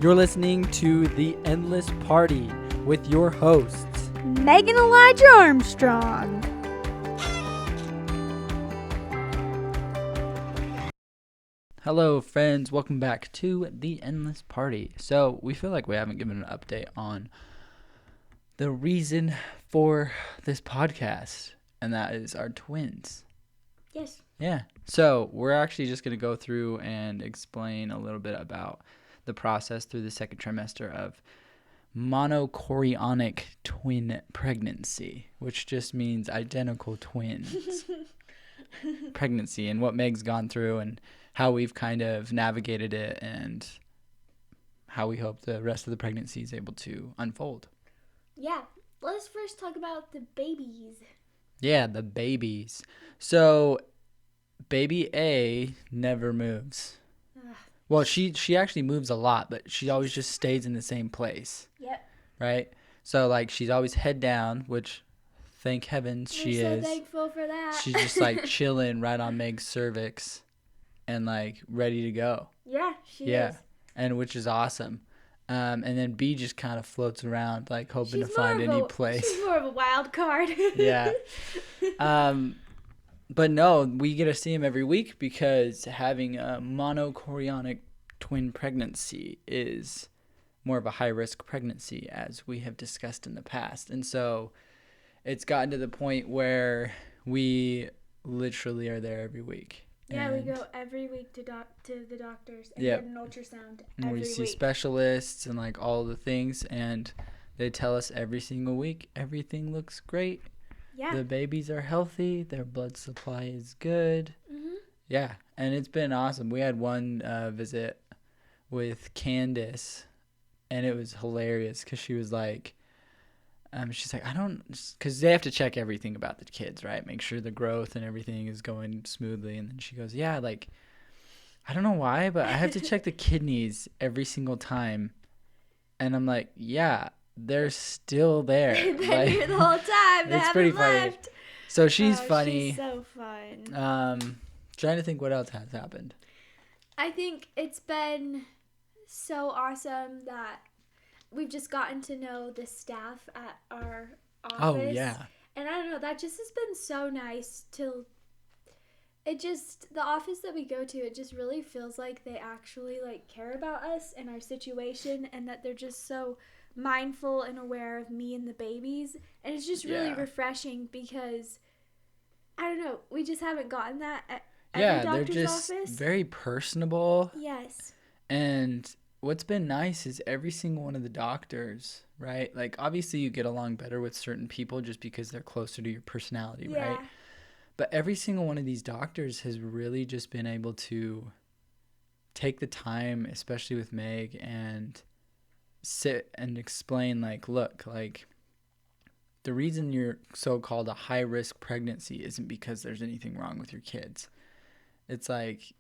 You're listening to The Endless Party with your hosts, Megan Elijah Armstrong. Hello, friends. Welcome back to The Endless Party. So, we feel like we haven't given an update on the reason for this podcast, and that is our twins. Yes. Yeah. So, we're actually just going to go through and explain a little bit about the process through the second trimester of monochorionic twin pregnancy, which just means identical twins pregnancy, and what Meg's gone through and how we've kind of navigated it and how we hope the rest of the pregnancy is able to unfold. Yeah. Let's first talk about the babies. Yeah, the babies. So baby A never moves. Well, she actually moves a lot, but she always just stays in the same place. Yep. Right? So, like, she's always head down, which, thank heavens, she is. We're so thankful for that. She's just, like, chilling right on Meg's cervix and, like, ready to go. Yeah, she is. And which is awesome. And then B just kind of floats around, like, hoping to find any place. She's more of a wild card. Yeah. But no, we get to see him every week because having a monochorionic twin pregnancy is more of a high-risk pregnancy, as we have discussed in the past. And so it's gotten to the point where we literally are there every week. Yeah, we go every week to the doctors and Yep. get an ultrasound and every we see week. specialists and, like, all the things, and they tell us every single week everything looks great. Yeah. The babies are healthy. Their blood supply is good. Mm-hmm. Yeah, and it's been awesome. We had one visit with Candace, and it was hilarious because she was like, she's like, because they have to check everything about the kids, right? Make sure the growth and everything is going smoothly. And then she goes, yeah, like, I don't know why, but I have to check the kidneys every single time. And I'm like, yeah, they're still there. They've been here the whole time. They it's haven't pretty funny. left. So she's funny. She's so fun. Trying to think what else has happened. I think it's been so awesome that we've just gotten to know the staff at our office. Oh, yeah. And I don't know, that just has been so nice the office that we go to, it just really feels like they actually, like, care about us and our situation, and that they're just so mindful and aware of me and the babies. And it's just really refreshing because, I don't know, we just haven't gotten that at every doctor's they're just office. very personable. Yes. And what's been nice is every single one of the doctors, right? Like, obviously you get along better with certain people just because they're closer to your personality, right? But every single one of these doctors has really just been able to take the time, especially with Meg, and sit and explain, like, look, like, the reason you're so-called a high-risk pregnancy isn't because there's anything wrong with your kids. It's like,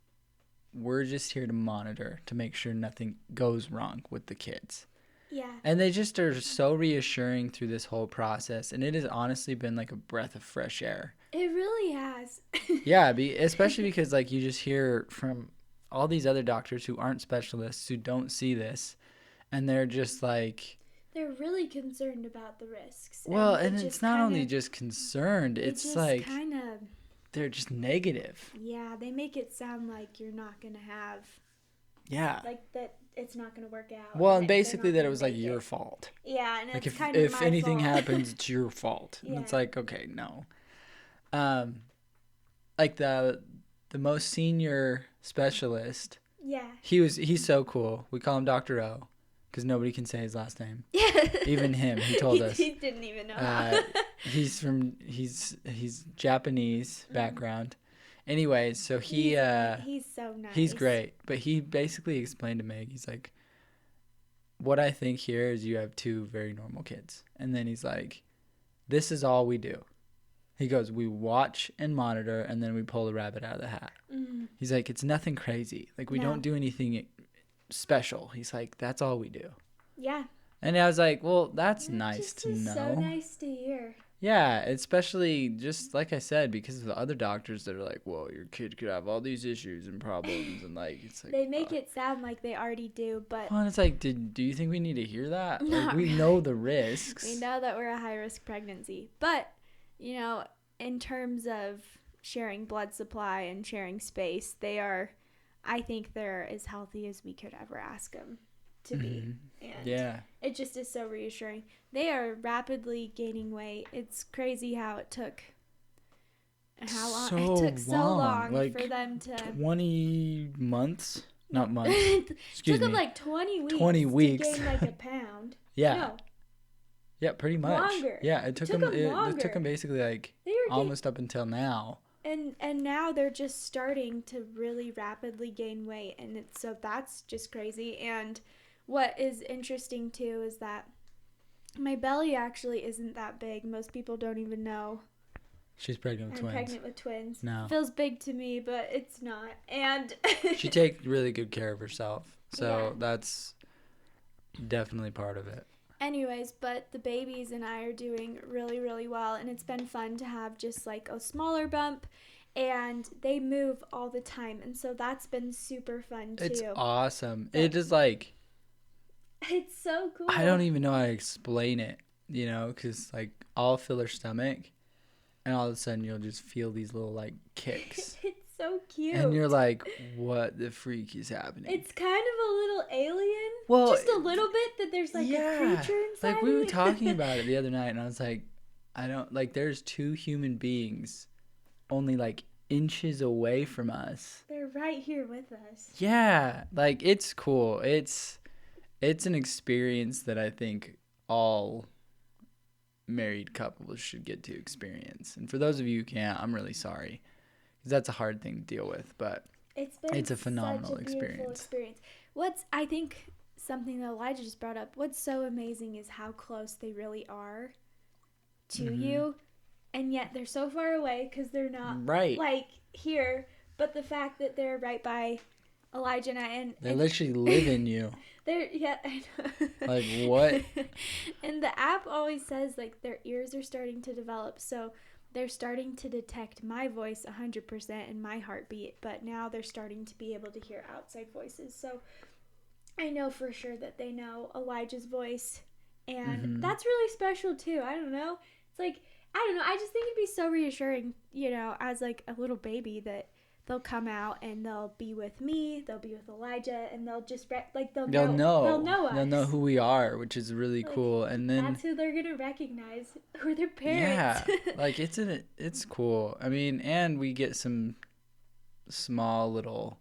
we're just here to monitor to make sure nothing goes wrong with the kids. Yeah. And they just are so reassuring through this whole process. And it has honestly been like a breath of fresh air. It really has. Yeah, especially because, like, you just hear from all these other doctors who aren't specialists, who don't see this. And they're just like... They're really concerned about the risks. Well, and it's not only just concerned. It's just like... kind of... They're just negative. Yeah, they make it sound like you're not going to have... Yeah. Like, that it's not going to work out. Well, and basically that it was, like, your fault. Yeah, and like, it's kind of if my anything fault. happens, it's your fault. Yeah. And it's like, okay, no. Like, the most senior specialist... Yeah. He's so cool. We call him Dr. O because nobody can say his last name. Even him, he told us. He didn't even know. He's Japanese background. Anyways, so he's so nice. He's great, but he basically explained to Meg, he's like, what I think here is you have two very normal kids. And then he's like, this is all we do. He goes, we watch and monitor, and then we pull the rabbit out of the hat. Mm. He's like, it's nothing crazy. Like, we don't do anything special. He's like, that's all we do. Yeah. And I was like, well, that's nice to know. So nice to hear. Yeah, especially just like I said, because of the other doctors that are like, well, your kid could have all these issues and problems, and like it's like they make it sound like they already do, but well, it's like, do you think we need to hear that? Like not we really. know the risks. We know that we're a high risk pregnancy, but you know, in terms of sharing blood supply and sharing space, they are, I think they're as healthy as we could ever ask them to be. And Yeah. it just is so reassuring. They are rapidly gaining weight. It's crazy how it took so long like for them to 20 months, not months. it Excuse took me. them like 20 weeks 20 weeks to gain like a pound. Yeah. No. Yeah, pretty much. Longer. Yeah, it took them basically like almost up until now. And now they're just starting to really rapidly gain weight, and so that's just crazy. And what is interesting too is that my belly actually isn't that big. Most people don't even know she's pregnant with twins. I'm pregnant with twins. No. Feels big to me, but it's not. And she takes really good care of herself. So that's definitely part of it. Anyways, but the babies and I are doing really, really well, and it's been fun to have just like a smaller bump, and they move all the time, and so that's been super fun too. It's awesome. It is like, it's so cool. I don't even know how to explain it, you know, because like I'll feel her stomach, and all of a sudden you'll just feel these little like kicks. It's so cute. And you're like, what the freak is happening? It's kind of a little alien. Well, just a little bit that there's like a creature inside. Like we were talking about it the other night, and I was like, I don't like. There's two human beings, only like inches away from us. They're right here with us. Yeah, like it's cool. It's an experience that I think all married couples should get to experience. And for those of you who can't, I'm really sorry. Because that's a hard thing to deal with, but it's a phenomenal experience. What's, I think, something that Elijah just brought up, what's so amazing is how close they really are to you, and yet they're so far away because they're not like here, but the fact that they're right by Elijah and I, and they literally live in you. I know. Like what? And the app always says like their ears are starting to develop, so they're starting to detect my voice 100% and my heartbeat, but now they're starting to be able to hear outside voices. So I know for sure that they know Elijah's voice, and that's really special too. I don't know. It's like, I don't know. I just think it'd be so reassuring, you know, as like a little baby that they'll come out and they'll be with me, they'll be with Elijah, and they'll just they'll know us. They'll know who we are, which is really cool. And then that's who they're gonna recognize, who are their parents. Yeah, like it's cool. I mean, and we get some small little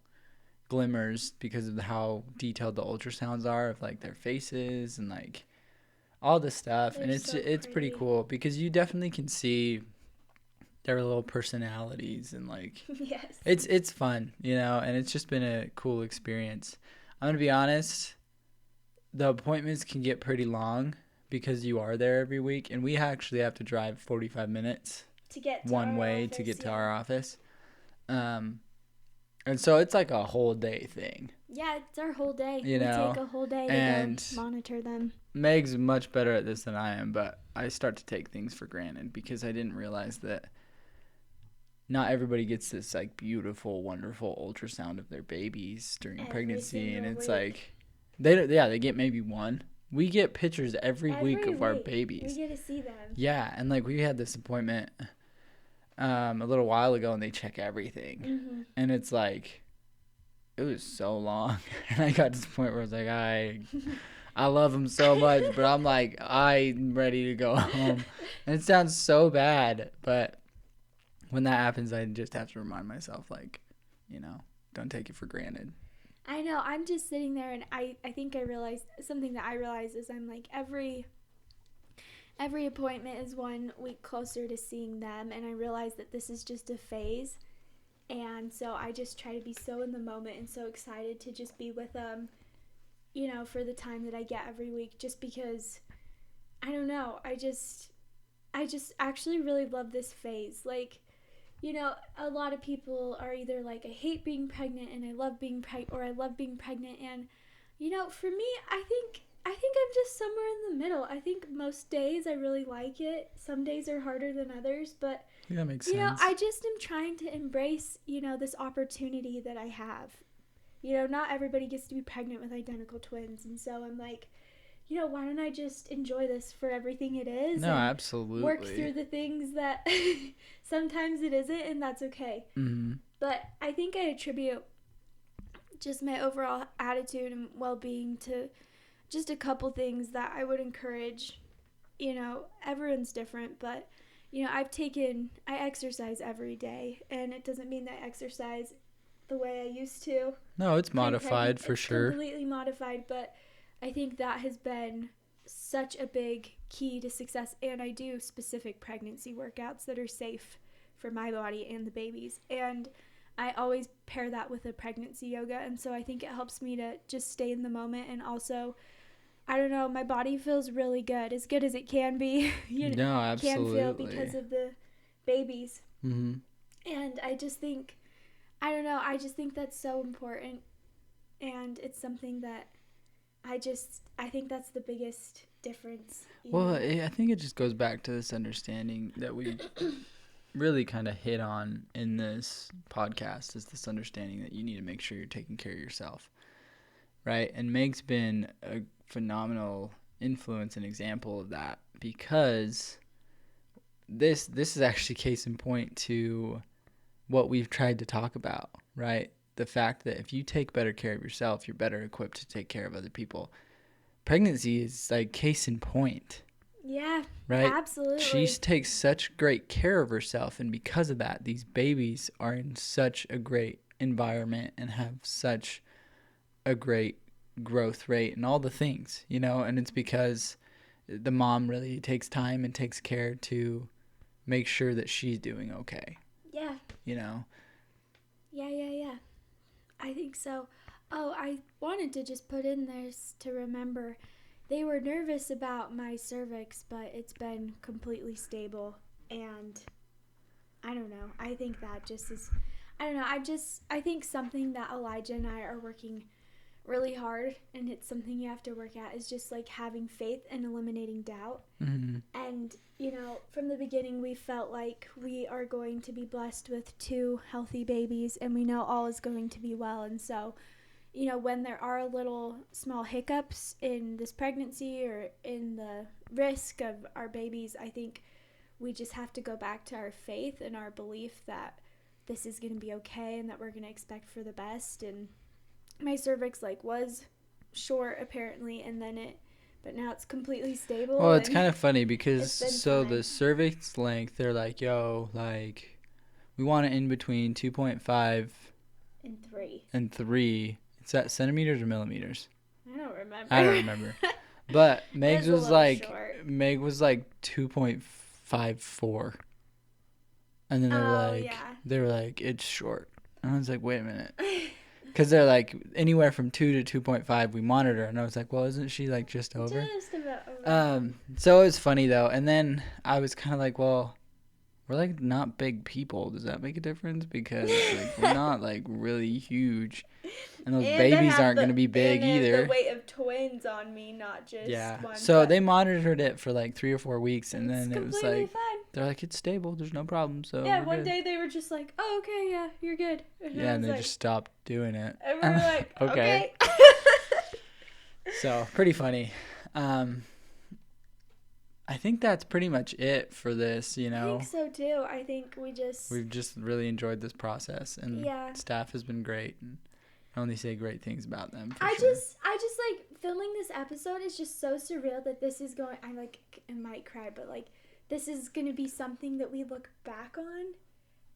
glimmers because of how detailed the ultrasounds are of like their faces and like all this stuff. And it's pretty cool because you definitely can see their little personalities and like it's fun, you know, and it's just been a cool experience. I'm gonna be honest, the appointments can get pretty long because you are there every week, and we actually have to drive 45 minutes to get to one way to get to our office, and so it's like a whole day thing. Yeah, it's our whole day. You know, take a whole day to go monitor them. Meg's much better at this than I am, but I start to take things for granted because I didn't realize that not everybody gets this like beautiful, wonderful ultrasound of their babies during pregnancy, and it's like they get maybe one. We get pictures every week of our babies. We get to see them. Yeah, and like we had this appointment a little while ago, and they check everything, and it's like it was so long, and I got to the point where I was like, I love them so much, but I'm like I'm ready to go home, and it sounds so bad, but when that happens, I just have to remind myself, like, you know, don't take it for granted. I know. I'm just sitting there, and I think I realized something that I realized is I'm like every appointment is 1 week closer to seeing them, and I realize that this is just a phase, and so I just try to be so in the moment and so excited to just be with them, you know, for the time that I get every week, just because, I don't know, I just actually really love this phase. Like, you know, a lot of people are either like, I hate being pregnant and I love being pregnant, or I love being pregnant. And, you know, for me, I I think I'm just somewhere in the middle. I think most days I really like it. Some days are harder than others, but that makes sense. I just am trying to embrace, this opportunity that I have. Not everybody gets to be pregnant with identical twins, and so I'm like, why don't I just enjoy this for everything it is? No, and absolutely. Work through the things that sometimes it isn't, and that's okay. Mm-hmm. But I think I attribute just my overall attitude and well-being to just a couple things that I would encourage. Everyone's different, but I exercise every day, and it doesn't mean that I exercise the way I used to. No, it's modified for sure. It's completely modified, but I think that has been such a big key to success, and I do specific pregnancy workouts that are safe for my body and the baby's, and I always pair that with a pregnancy yoga, and so I think it helps me to just stay in the moment, and also, I don't know, my body feels really good as it can be. No, absolutely. Can feel because of the babies. Mm-hmm. And I just think, I don't know, I just think that's so important, and it's something that I think that's the biggest difference. Well, I think it just goes back to this understanding that we really kind of hit on in this podcast, is this understanding that you need to make sure you're taking care of yourself, right? And Meg's been a phenomenal influence and example of that, because this is actually case in point to what we've tried to talk about, right? The fact that if you take better care of yourself, you're better equipped to take care of other people. Pregnancy is like case in point. Yeah, right? Absolutely. She takes such great care of herself, and because of that, these babies are in such a great environment and have such a great growth rate and all the things, and it's because the mom really takes time and takes care to make sure that she's doing okay. Yeah. Yeah. I think so. Oh, I wanted to just put in this to remember. They were nervous about my cervix, but it's been completely stable. And I don't know. I think that just is, I don't know. I think something that Elijah and I are working really hard, and it's something you have to work at, is just like having faith and eliminating doubt. Mm-hmm. And, from the beginning, we felt like we are going to be blessed with 2 healthy babies, and we know all is going to be well. And so, when there are little small hiccups in this pregnancy or in the risk of our babies, I think we just have to go back to our faith and our belief that this is going to be okay and that we're going to expect for the best. And my cervix was short apparently, and then but now it's completely stable. Well, it's kind of funny because the cervix length, they're like, we want it in between 2.5 and 3. Is that centimeters or millimeters? I don't remember. But Meg was like 2.54. And then they were like, it's short. And I was like, wait a minute. Because they're like anywhere from 2 to 2.5 we monitor. And I was like, well, isn't she just over? Just about over. So it was funny though. And then I was kind of like, well, we're not big people. Does that make a difference? Because we're not really huge. And those babies aren't going to be big either. The weight of twins on me, not just one. So they monitored it for 3 or 4 weeks, and then it was fine. They're like, it's stable. There's no problem. So one day they were just like, oh, okay, yeah, you're good. And they just stopped doing it. And we were like, okay. So pretty funny. I think that's pretty much it for this, I think so too. I think we've just really enjoyed this process, and staff has been great, and I only say great things about them. I just filming this episode is just so surreal that this is going. I might cry, but this is gonna be something that we look back on.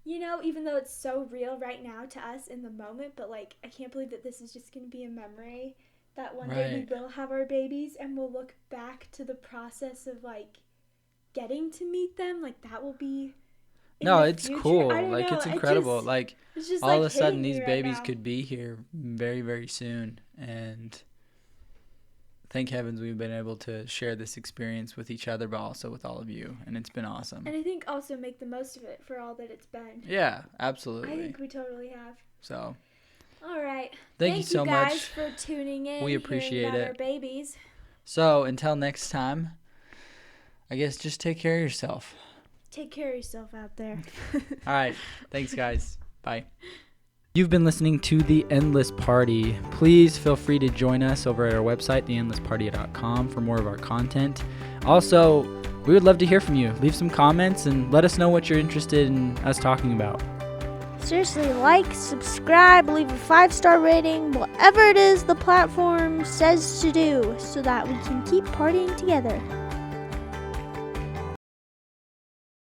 Even though it's so real right now to us in the moment, but I can't believe that this is just gonna be a memory. That one day we will have our babies, and we'll look back to the process of getting to meet them. That will be. No, it's future. Cool. It's incredible. It's just all of a sudden these babies right could be here very, very soon, and thank heavens we've been able to share this experience with each other, but also with all of you, and it's been awesome. And I think also make the most of it for all that it's been. Yeah, absolutely. I think we totally have. So. All right. Thank you so guys much for tuning in. We appreciate it. Our babies. So until next time, I guess just take care of yourself. Take care of yourself out there. All right. Thanks, guys. Bye. You've been listening to The Endless Party. Please feel free to join us over at our website, theendlessparty.com, for more of our content. Also, we would love to hear from you. Leave some comments and let us know what you're interested in us talking about. Seriously, like, subscribe, leave a 5-star rating, whatever it is the platform says to do, so that we can keep partying together.